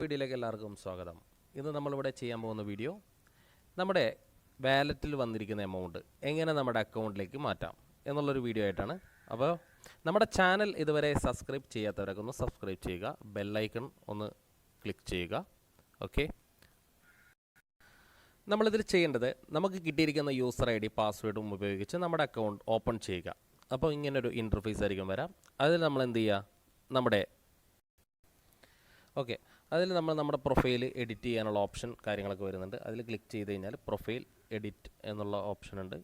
വീഡിയോയിലേക്ക് എല്ലാവർക്കും സ്വാഗതം. ഇന്ന് നമ്മളിവിടെ ചെയ്യാൻ പോകുന്ന വീഡിയോ നമ്മുടെ വാലറ്റിൽ വന്നിരിക്കുന്ന എമൗണ്ട് എങ്ങനെ നമ്മുടെ അക്കൗണ്ടിലേക്ക് മാറ്റാം എന്നുള്ളൊരു വീഡിയോ ആയിട്ടാണ്. അപ്പോൾ നമ്മുടെ ചാനൽ ഇതുവരെ സബ്സ്ക്രൈബ് ചെയ്യാത്തവരൊക്കെ ഒന്ന് സബ്സ്ക്രൈബ് ചെയ്യുക, ബെല്ലൈക്കൺ ഒന്ന് ക്ലിക്ക് ചെയ്യുക. ഓക്കെ, നമ്മളിതിൽ ചെയ്യേണ്ടത് നമുക്ക് കിട്ടിയിരിക്കുന്ന യൂസർ ഐ ഡി പാസ്വേഡും ഉപയോഗിച്ച് നമ്മുടെ അക്കൗണ്ട് ഓപ്പൺ ചെയ്യുക. അപ്പോൾ ഇങ്ങനൊരു ഇൻ്റർഫേസ് ആയിരിക്കും വരാം. അതിൽ നമ്മൾ എന്ത് ചെയ്യുക, അതിൽ നമ്മൾ നമ്മുടെ പ്രൊഫൈൽ എഡിറ്റ് ചെയ്യാനുള്ള ഓപ്ഷൻ കാര്യങ്ങളൊക്കെ വരുന്നുണ്ട്. അതിൽ ക്ലിക്ക് ചെയ്ത് കഴിഞ്ഞാൽ പ്രൊഫൈൽ എഡിറ്റ് എന്നുള്ള ഓപ്ഷൻ ഉണ്ട്.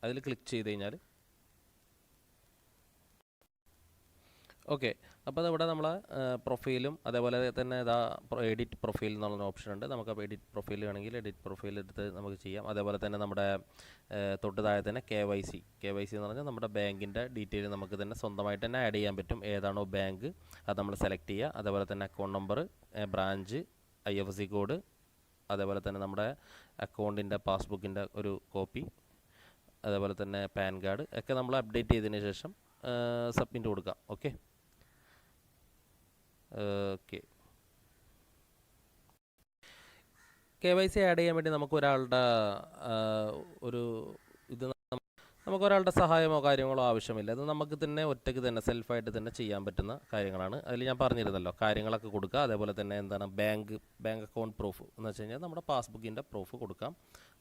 അതിൽ ക്ലിക്ക് ചെയ്ത് കഴിഞ്ഞാൽ അപ്പോൾ അതിവിടെ നമ്മളെ പ്രൊഫൈലും അതേപോലെ തന്നെ എഡിറ്റ് പ്രൊഫൈൽ എന്നുള്ള ഓപ്ഷൻ ഉണ്ട്. നമുക്ക് എഡിറ്റ് പ്രൊഫൈൽ വേണമെങ്കിൽ എഡിറ്റ് പ്രൊഫൈൽ എടുത്ത് നമുക്ക് ചെയ്യാം. അതേപോലെ തന്നെ നമ്മുടെ തൊട്ട് താഴെ തന്നെ KYC എന്ന് പറഞ്ഞാൽ നമ്മുടെ ബാങ്കിൻ്റെ ഡീറ്റെയിൽ നമുക്ക് തന്നെ സ്വന്തമായിട്ട് തന്നെ ആഡ് ചെയ്യാൻ പറ്റും. ഏതാണോ ബാങ്ക് അത് നമ്മൾ സെലക്ട് ചെയ്യുക. അതേപോലെ തന്നെ account number, branch, IFSC code, അതേപോലെ തന്നെ നമ്മുടെ അക്കൗണ്ടിൻ്റെ പാസ്ബുക്കിൻ്റെ ഒരു കോപ്പി, അതേപോലെ തന്നെ പാൻ കാർഡ് ഒക്കെ നമ്മൾ അപ്ഡേറ്റ് ചെയ്തതിന് ശേഷം സബ്മിറ്റ് കൊടുക്കാം. ഓക്കെ, KYC ആഡ് ചെയ്യാൻ വേണ്ടി നമുക്കൊരാളുടെ നമുക്കൊരാളുടെ സഹായമോ കാര്യങ്ങളോ ആവശ്യമില്ല. അത് നമുക്ക് തന്നെ ഒറ്റയ്ക്ക് തന്നെ സെൽഫായിട്ട് തന്നെ ചെയ്യാൻ പറ്റുന്ന കാര്യങ്ങളാണ്. അതിൽ ഞാൻ പറഞ്ഞിരുന്നല്ലോ, കാര്യങ്ങളൊക്കെ കൊടുക്കുക. അതേപോലെ തന്നെ എന്താണ് ബാങ്ക് അക്കൗണ്ട് പ്രൂഫ് എന്ന് വെച്ച് കഴിഞ്ഞാൽ നമ്മുടെ പാസ്ബുക്കിൻ്റെ പ്രൂഫ് കൊടുക്കാം.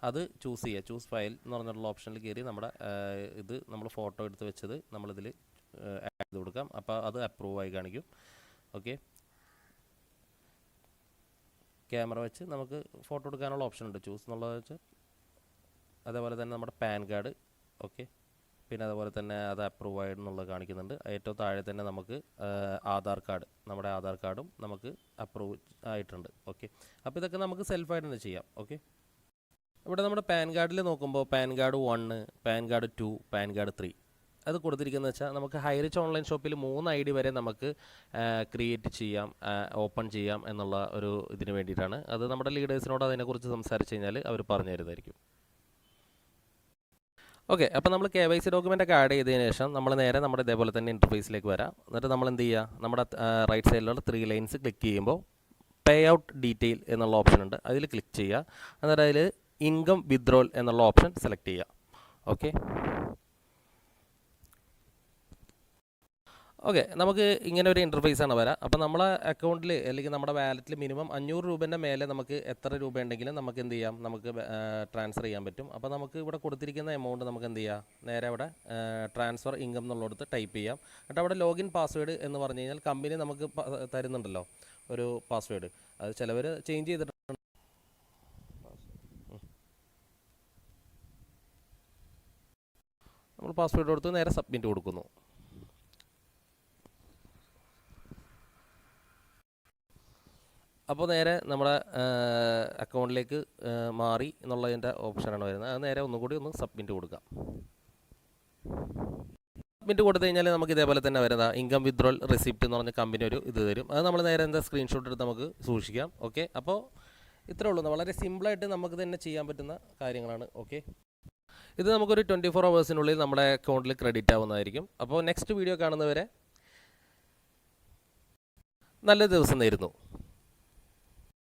അത് ചൂസ് ചെയ്യുക. ചൂസ് ഫയൽ എന്ന് പറഞ്ഞിട്ടുള്ള ഓപ്ഷനിൽ കയറി നമ്മുടെ ഇത് നമ്മൾ ഫോട്ടോ എടുത്ത് വെച്ചത് നമ്മളിതിൽ ആഡ് ചെയ്ത് കൊടുക്കാം. അപ്പോൾ അത് അപ്രൂവ് ആയി കാണിക്കും. ഓക്കെ, ക്യാമറ വെച്ച് നമുക്ക് ഫോട്ടോ എടുക്കാനുള്ള ഓപ്ഷൻ ഉണ്ട്, ചൂസ് എന്നുള്ളത് വെച്ച്. അതേപോലെ തന്നെ നമ്മുടെ പാൻ കാർഡ്, ഓക്കെ, പിന്നെ അതുപോലെ തന്നെ അത് അപ്രൂവ് ആയെന്നുള്ളത് കാണിക്കുന്നുണ്ട്. ഏറ്റവും താഴെ തന്നെ നമുക്ക് ആധാർ കാർഡ്, നമ്മുടെ ആധാർ കാർഡും നമുക്ക് അപ്രൂവ് ആയിട്ടുണ്ട്. ഓക്കെ, അപ്പോൾ ഇതൊക്കെ നമുക്ക് സെൽഫായിട്ട് തന്നെ ചെയ്യാം. ഓക്കെ, ഇവിടെ നമ്മുടെ പാൻ കാർഡിൽ നോക്കുമ്പോൾ pan card 1, pan card 2, pan card 3 അത് കൊടുത്തിരിക്കുന്നത് വെച്ചാൽ നമുക്ക് ഹൈറിച്ച് ഓൺലൈൻ ഷോപ്പിൽ 3 ID വരെ നമുക്ക് ക്രിയേറ്റ് ചെയ്യാം, ഓപ്പൺ ചെയ്യാം എന്നുള്ള ഒരു ഇതിന് വേണ്ടിയിട്ടാണ്. അത് നമ്മുടെ ലീഡേഴ്സിനോട് അതിനെക്കുറിച്ച് സംസാരിച്ച് കഴിഞ്ഞാൽ അവർ പറഞ്ഞു തരുന്നതായിരിക്കും. ഓക്കെ, അപ്പോൾ നമ്മൾ KYC ഡോക്യുമെൻ്റ് ഒക്കെ ആഡ് ചെയ്തതിന് ശേഷം നമ്മൾ നേരെ നമ്മുടെ ഇതേപോലെ തന്നെ ഇൻ്റർഫേസിലേക്ക് വരാം. എന്നിട്ട് നമ്മൾ എന്ത് ചെയ്യുക, നമ്മുടെ റൈറ്റ് സൈഡിലുള്ള 3 ലൈൻസ് ക്ലിക്ക് ചെയ്യുമ്പോൾ പേ ഔട്ട് ഡീറ്റെയിൽ എന്നുള്ള ഓപ്ഷൻ ഉണ്ട്. അതിൽ ക്ലിക്ക് ചെയ്യുക. എന്നിട്ട് അതിൽ ഇൻകം വിത്ഡ്രോൽ എന്നുള്ള ഓപ്ഷൻ സെലക്ട് ചെയ്യുക. ഓക്കെ, നമുക്ക് ഇങ്ങനെ ഒരു ഇൻ്റർഫേസാണ് വരാം. അപ്പോൾ നമ്മളെ അക്കൗണ്ടിൽ അല്ലെങ്കിൽ നമ്മുടെ വാലറ്റിൽ മിനിമം 500 രൂപേൻ്റെ മേലെ നമുക്ക് എത്ര രൂപ ഉണ്ടെങ്കിലും നമുക്ക് എന്ത് ചെയ്യാം, നമുക്ക് ട്രാൻസ്ഫർ ചെയ്യാൻ പറ്റും. അപ്പോൾ നമുക്ക് ഇവിടെ കൊടുത്തിരിക്കുന്ന എമൗണ്ട് നമുക്ക് എന്ത് ചെയ്യാം, നേരെ അവിടെ ട്രാൻസ്ഫർ ഇൻകം എന്നുള്ളിടത്ത് ടൈപ്പ് ചെയ്യാം. എന്നിട്ട് അവിടെ ലോഗിൻ പാസ്വേഡ് എന്ന് പറഞ്ഞു കഴിഞ്ഞാൽ കമ്പനി നമുക്ക് തരുന്നുണ്ടല്ലോ ഒരു പാസ്വേഡ്, അത് ചിലവർ ചേഞ്ച് ചെയ്തിട്ടുണ്ട്. നമ്മൾ പാസ്വേഡ് കൊടുത്ത് നേരെ സബ്മിറ്റ് കൊടുക്കുന്നു. അപ്പോൾ നേരെ നമ്മുടെ അക്കൗണ്ടിലേക്ക് മാറി എന്നുള്ളതിൻ്റെ ഓപ്ഷനാണ് വരുന്നത്. അത് നേരെ ഒന്നുകൂടി ഒന്ന് സബ്മിറ്റ് കൊടുക്കാം. സബ്മിറ്റ് കൊടുത്തു കഴിഞ്ഞാൽ നമുക്ക് ഇതേപോലെ തന്നെ വരുന്ന ഇൻകം വിത്ഡ്രോൾ റെസിപ്റ്റ് എന്ന് പറഞ്ഞ കമ്പനി ഒരു ഇത് തരും. അത് നമ്മൾ നേരെ സ്ക്രീൻഷോട്ട് എടുത്ത് നമുക്ക് സൂക്ഷിക്കാം. ഓക്കെ, അപ്പോൾ ഇത്രേ ഉള്ളൂ. വളരെ സിമ്പിളായിട്ട് നമുക്ക് തന്നെ ചെയ്യാൻ പറ്റുന്ന കാര്യങ്ങളാണ്. ഓക്കെ, ഇത് നമുക്കൊരു 24 hours നമ്മുടെ അക്കൗണ്ടിൽ ക്രെഡിറ്റ് ആവുന്നതായിരിക്കും. അപ്പോൾ നെക്സ്റ്റ് വീഡിയോ കാണുന്നവരെ നല്ല ദിവസം നേരുന്നു.